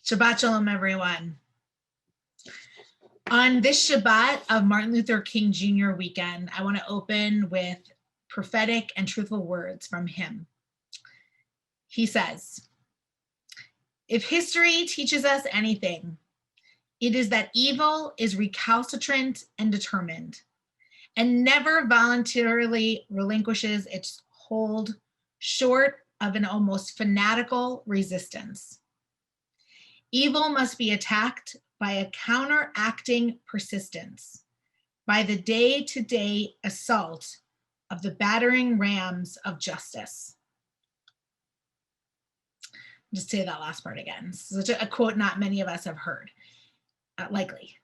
Shabbat Shalom, everyone. On this Shabbat of Martin Luther King Jr. weekend, I want to open with prophetic and truthful words from him. He says, "If history teaches us anything, it is that evil is recalcitrant and determined, and never voluntarily relinquishes its hold short of an almost fanatical resistance. Evil must be attacked by a counteracting persistence, by the day-to-day assault of the battering rams of justice." Just say that last part again. Such a quote not many of us have heard, likely.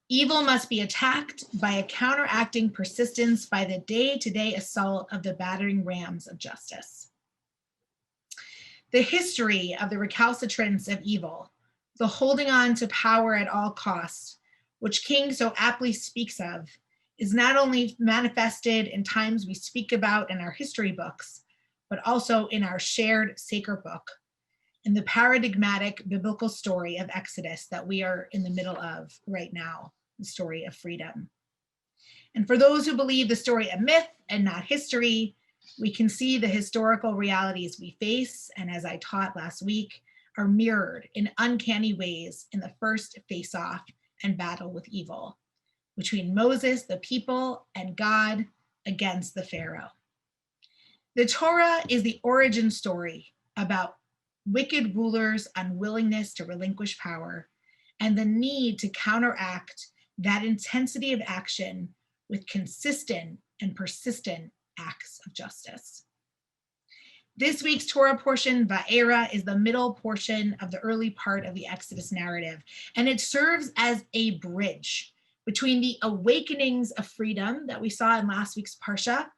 Evil must be attacked by a counteracting persistence, by the day-to-day assault of the battering rams of justice. The history of the recalcitrance of evil, the holding on to power at all costs, which King so aptly speaks of, is not only manifested in times we speak about in our history books, but also in our shared sacred book, in the paradigmatic biblical story of Exodus that we are in the middle of right now, the story of freedom. And for those who believe the story a myth and not history, we can see the historical realities we face, and as I taught last week, are mirrored in uncanny ways in the first face-off and battle with evil between Moses, the people, and God against the Pharaoh. The Torah is the origin story about wicked rulers' unwillingness to relinquish power and the need to counteract that intensity of action with consistent and persistent acts of justice. This week's Torah portion, Va'era, is the middle portion of the early part of the Exodus narrative, and it serves as a bridge between the awakenings of freedom that we saw in last week's Parsha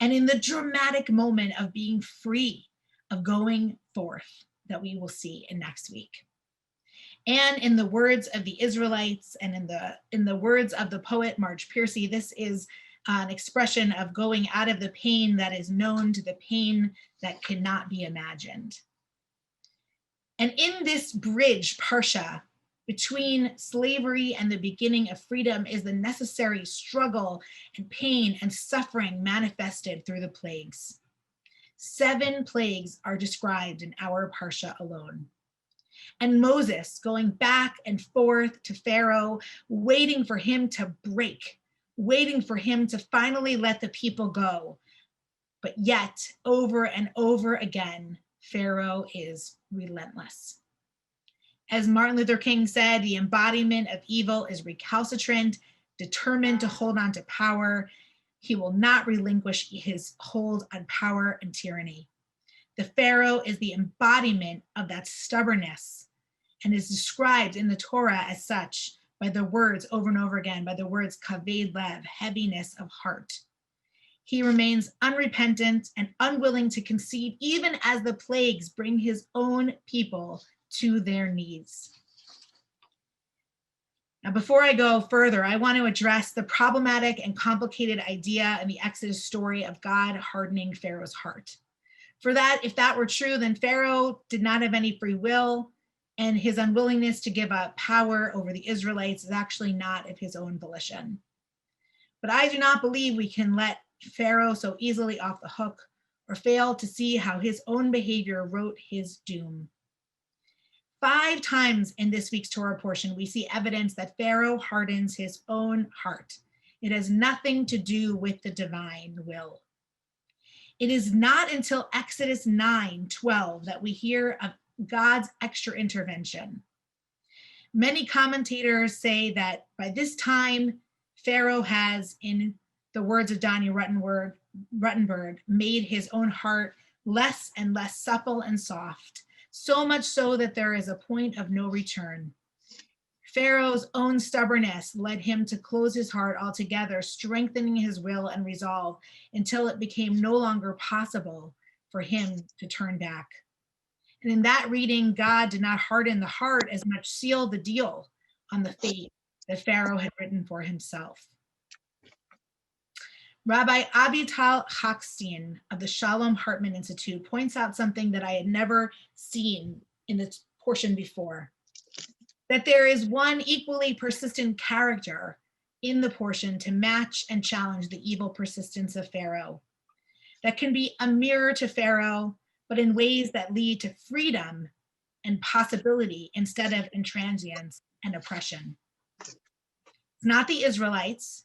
and in the dramatic moment of being free, of going forth that we will see in next week. And in the words of the Israelites and in the words of the poet Marge Piercy, this is an expression of going out of the pain that is known to the pain that cannot be imagined. And in this bridge, Parsha, between slavery and the beginning of freedom is the necessary struggle and pain and suffering manifested through the plagues. 7 plagues are described in our Parsha alone. And Moses going back and forth to Pharaoh, waiting for him to break, waiting for him to finally let the people go. But yet, over and over again, Pharaoh is relentless. As Martin Luther King said, the embodiment of evil is recalcitrant, determined to hold on to power. He will not relinquish his hold on power and tyranny. The Pharaoh is the embodiment of that stubbornness and is described in the Torah as such by the words over and over again, by the words kaved lev, heaviness of heart. He remains unrepentant and unwilling to concede, even as the plagues bring his own people to their knees. Now, before I go further, I want to address the problematic and complicated idea in the Exodus story of God hardening Pharaoh's heart. For that, if that were true, then Pharaoh did not have any free will, and his unwillingness to give up power over the Israelites is actually not of his own volition. But I do not believe we can let Pharaoh so easily off the hook or fail to see how his own behavior wrote his doom. 5 times in this week's Torah portion, we see evidence that Pharaoh hardens his own heart. It has nothing to do with the divine will. It is not until Exodus 9:12 that we hear of God's extra intervention. Many commentators say that by this time, Pharaoh has, in the words of Daniel Ruttenberg, made his own heart less and less supple and soft, so much so that there is a point of no return. Pharaoh's own stubbornness led him to close his heart altogether, strengthening his will and resolve until it became no longer possible for him to turn back. And in that reading, God did not harden the heart as much seal the deal on the fate that Pharaoh had written for himself. Rabbi Avital Hochstein of the Shalom Hartman Institute points out something that I had never seen in this portion before. that there is one equally persistent character in the portion to match and challenge the evil persistence of Pharaoh, that can be a mirror to Pharaoh, but in ways that lead to freedom and possibility instead of intransience and oppression. It's not the Israelites.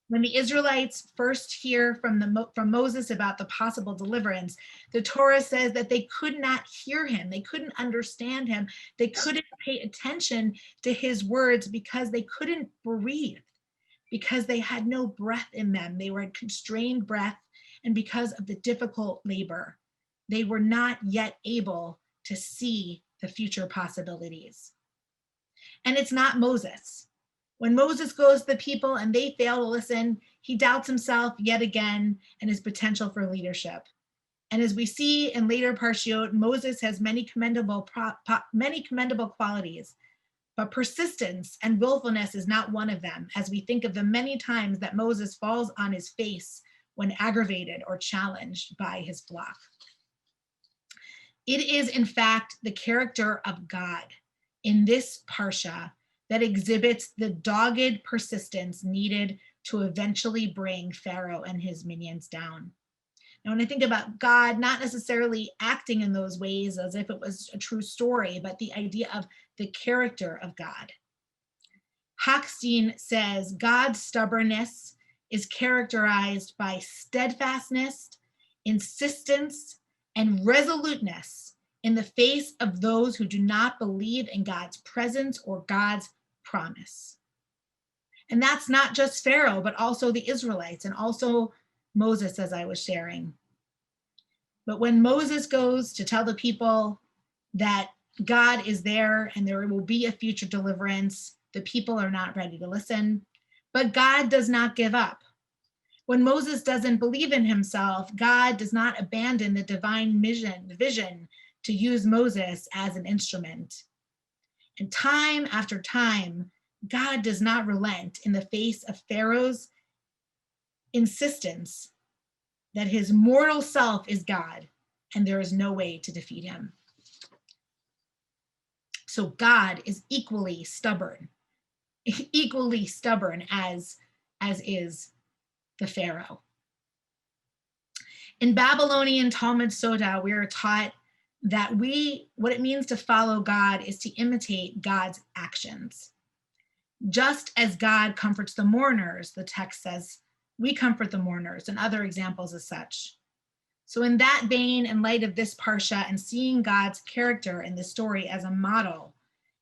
When the Israelites first hear from Moses about the possible deliverance, the Torah says that they could not hear him. They couldn't understand him. They couldn't pay attention to his words because they couldn't breathe, because they had no breath in them. They were constrained breath, and because of the difficult labor, they were not yet able to see the future possibilities. And it's not Moses. When Moses goes to the people and they fail to listen, he doubts himself yet again and his potential for leadership. And as we see in later parshiot, Moses has many commendable qualities, but persistence and willfulness is not one of them, as we think of the many times that Moses falls on his face when aggravated or challenged by his flock. It is, in fact, the character of God in this parsha that exhibits the dogged persistence needed to eventually bring Pharaoh and his minions down. Now, when I think about God, not necessarily acting in those ways as if it was a true story, but the idea of the character of God. Hochstein says God's stubbornness is characterized by steadfastness, insistence, and resoluteness in the face of those who do not believe in God's presence or God's promise. And that's not just Pharaoh, but also the Israelites and also Moses, as I was sharing. But when Moses goes to tell the people that God is there and there will be a future deliverance, the people are not ready to listen. But God does not give up. When Moses doesn't believe in himself, God does not abandon the divine vision to use Moses as an instrument. And time after time, God does not relent in the face of Pharaoh's insistence that his mortal self is God and there is no way to defeat him. So God is equally stubborn as is the Pharaoh. In Babylonian Talmud Sota, we are taught that what it means to follow God is to imitate God's actions. Just as God comforts the mourners, the text says, we comfort the mourners, and other examples as such. So in that vein, in light of this parsha and seeing God's character in the story as a model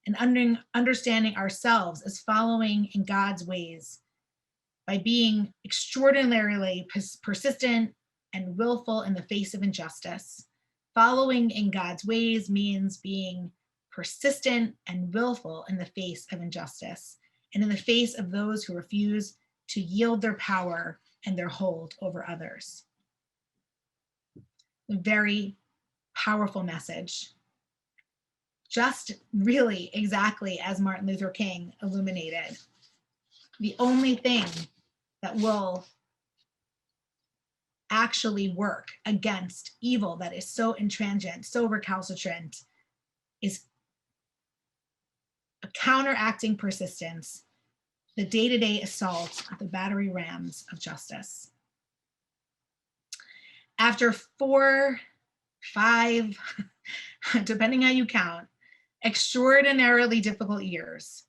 and understanding ourselves as following in God's ways by being extraordinarily persistent and willful in the face of injustice. Following in God's ways means being persistent and willful in the face of injustice and in the face of those who refuse to yield their power and their hold over others. A very powerful message. Just really exactly as Martin Luther King illuminated. The only thing that will actually work against evil that is so intransigent, so recalcitrant, is a counteracting persistence, the day-to-day assault of the battery rams of justice. After 4, 5, depending how you count, extraordinarily difficult years,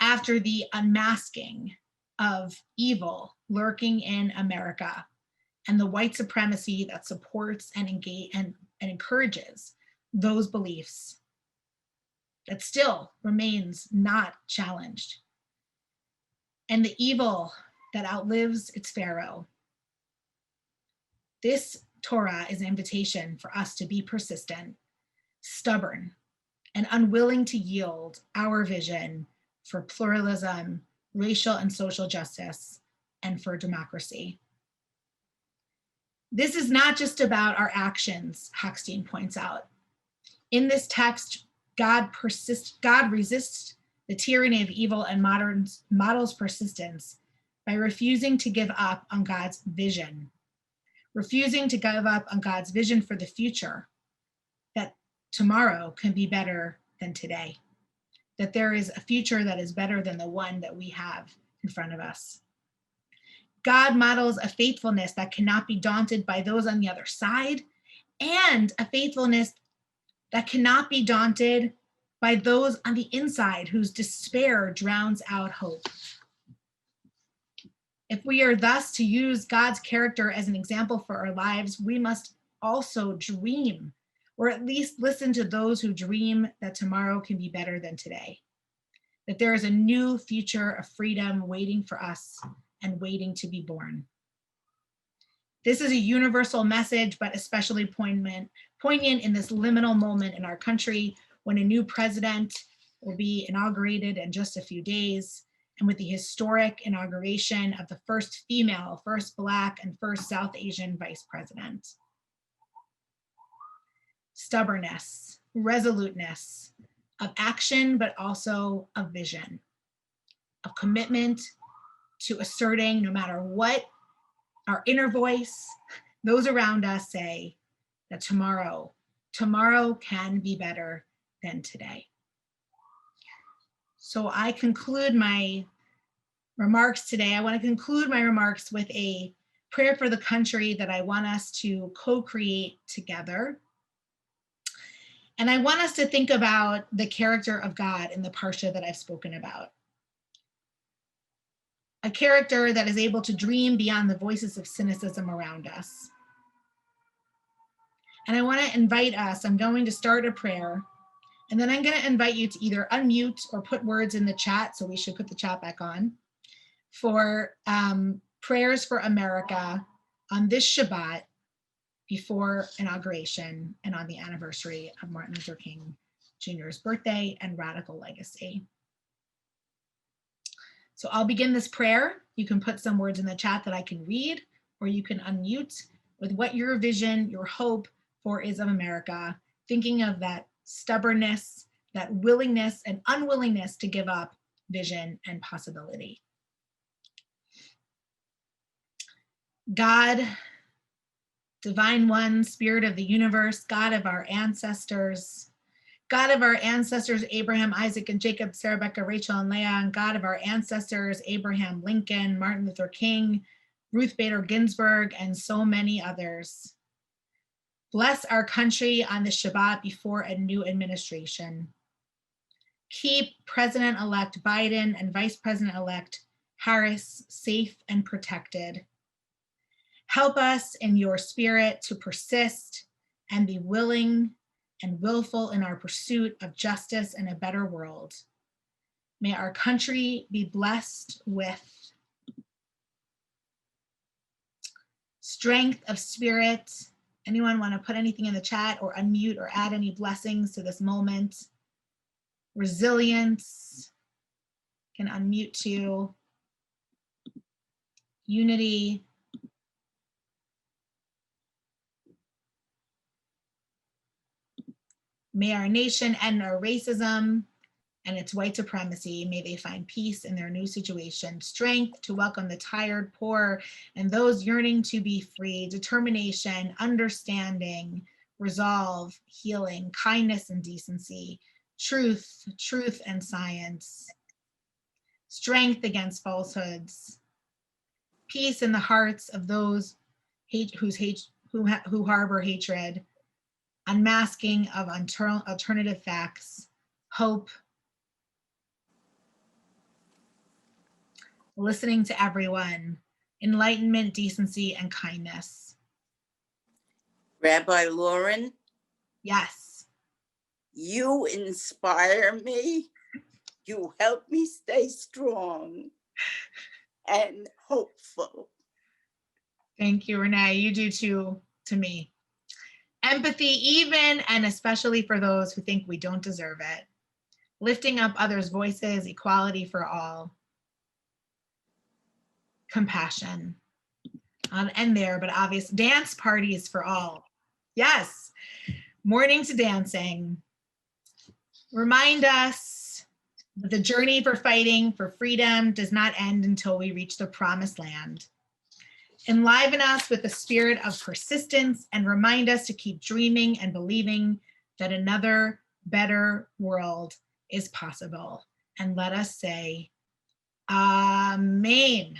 after the unmasking of evil lurking in America and the white supremacy that supports and encourages those beliefs that still remains not challenged, and the evil that outlives its Pharaoh, this Torah is an invitation for us to be persistent, stubborn, and unwilling to yield our vision for pluralism, racial and social justice, and for democracy. This is not just about our actions, Hochstein points out. In this text, God resists the tyranny of evil and models persistence by refusing to give up on God's vision, refusing to give up on God's vision for the future, that tomorrow can be better than today. that there is a future that is better than the one that we have in front of us. God models a faithfulness that cannot be daunted by those on the other side, and a faithfulness that cannot be daunted by those on the inside whose despair drowns out hope. If we are thus to use God's character as an example for our lives, we must also dream, or at least listen to those who dream that tomorrow can be better than today, that there is a new future of freedom waiting for us and waiting to be born. This is a universal message, but especially poignant in this liminal moment in our country when a new president will be inaugurated in just a few days, and with the historic inauguration of the first female, first Black, and first South Asian vice president. Stubbornness, resoluteness of action, but also of vision, of commitment to asserting, no matter what our inner voice, those around us say, that tomorrow can be better than today. So I conclude my remarks today. I want to conclude my remarks with a prayer for the country that I want us to co-create together. And I want us to think about the character of God in the parsha that I've spoken about. A character that is able to dream beyond the voices of cynicism around us. And I want to invite us, I'm going to start a prayer, and then I'm going to invite you to either unmute or put words in the chat, so we should put the chat back on, for prayers for America on this Shabbat before inauguration and on the anniversary of Martin Luther King Jr.'s birthday and radical legacy. So I'll begin this prayer. You can put some words in the chat that I can read, or you can unmute with what your vision, your hope for is of America, thinking of that stubbornness, that willingness and unwillingness to give up vision and possibility. God, Divine One, Spirit of the universe, God of our ancestors, Abraham, Isaac, and Jacob, Sarah, Rebecca, Rachel, and Leah, and God of our ancestors, Abraham Lincoln, Martin Luther King, Ruth Bader Ginsburg, and so many others. Bless our country on the Shabbat before a new administration. Keep President-elect Biden and Vice President-elect Harris safe and protected. Help us in your spirit to persist and be willing and willful in our pursuit of justice and a better world. May our country be blessed with strength of spirit. Anyone want to put anything in the chat or unmute or add any blessings to this moment? Resilience, can unmute too. Unity. May our nation end our racism and its white supremacy. May they find peace in their new situation, strength to welcome the tired, poor, and those yearning to be free, determination, understanding, resolve, healing, kindness and decency, truth and science, strength against falsehoods, peace in the hearts of those who harbor hatred, unmasking of alternative facts, hope, listening to everyone, enlightenment, decency, and kindness. Rabbi Lauren? Yes. You inspire me. You help me stay strong and hopeful. Thank you, Renee. You do too, to me. Empathy, even and especially for those who think we don't deserve it. Lifting up others' voices, equality for all. Compassion. I'll end there, but obvious dance parties for all. Yes. Morning to dancing. Remind us that the journey for fighting for freedom does not end until we reach the promised land. Enliven us with the spirit of persistence and remind us to keep dreaming and believing that another better world is possible. And let us say, Amen.